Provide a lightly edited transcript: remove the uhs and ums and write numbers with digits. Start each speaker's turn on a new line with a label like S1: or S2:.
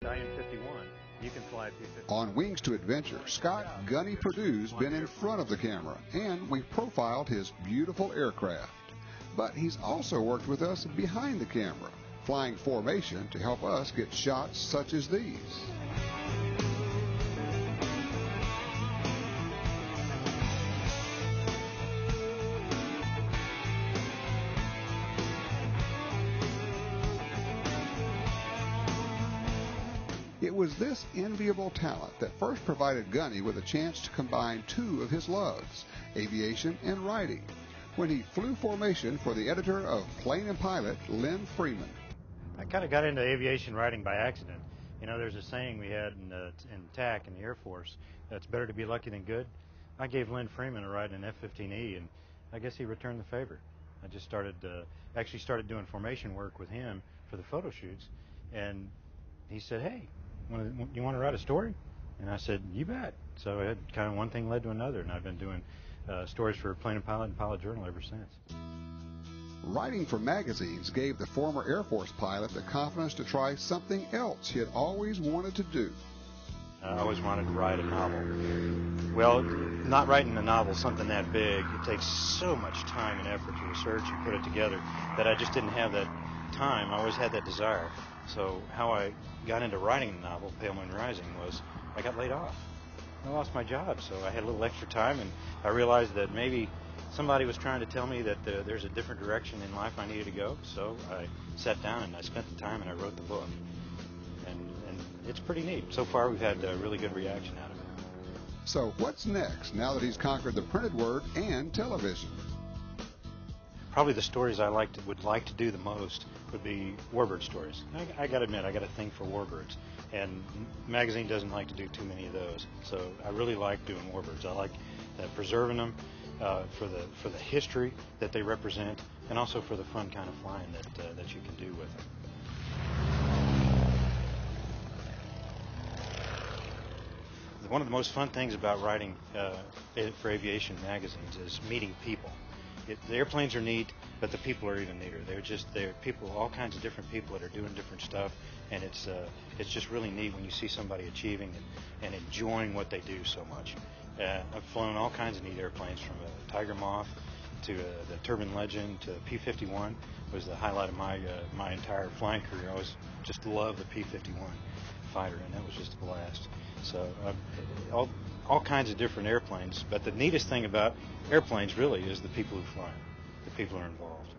S1: Stallion 51, you can fly P-51.
S2: On Wings to Adventure, Scott Gunny Perdue's been in front of the camera, and we've profiled his beautiful aircraft. But he's also worked with us behind the camera, flying formation to help us get shots such as these. It was this enviable talent that first provided Gunny with a chance to combine two of his loves, aviation and writing, when he flew formation for the editor of Plane and Pilot, Lynn Freeman.
S1: I kind of got into aviation writing by accident. You know, there's a saying we had in TAC in the Air Force, it's better to be lucky than good. I gave Lynn Freeman a ride in an F-15E, and I guess he returned the favor. I just actually started doing formation work with him for the photo shoots, and he said, "Hey, you want to write a story?" And I said, "You bet." So it kind of one thing led to another, and I've been doing stories for Plane and Pilot Journal ever since.
S2: Writing for magazines gave the former Air Force pilot the confidence to try something else he had always wanted to do.
S1: I always wanted to write a novel. Well, not writing a novel, something that big, it takes so much time and effort to research and put it together that I just didn't have that time. I always had that desire. So how I got into writing the novel, Pale Moon Rising, was I got laid off. I lost my job, so I had a little extra time, and I realized that maybe somebody was trying to tell me that there's a different direction in life I needed to go. So I sat down and I spent the time and I wrote the book. And it's pretty neat. So far we've had a really good reaction out of it.
S2: So what's next now that he's conquered the printed word and television?
S1: Probably the stories I would like to do the most would be warbird stories. I got to admit, I got a thing for warbirds, and the magazine doesn't like to do too many of those. So I really like doing warbirds. I like preserving them for the history that they represent, and also for the fun kind of flying that you can do with them. One of the most fun things about writing for aviation magazines is meeting people. The airplanes are neat, but the people are even neater. They're people, all kinds of different people that are doing different stuff, and it's just really neat when you see somebody achieving and enjoying what they do so much. I've flown all kinds of neat airplanes, from a Tiger Moth to the Turbine Legend to the P-51 was the highlight of my entire flying career. I always just loved the P-51 fighter, and that was just a blast. So all kinds of different airplanes, but the neatest thing about airplanes really is the people who fly them, the people who are involved.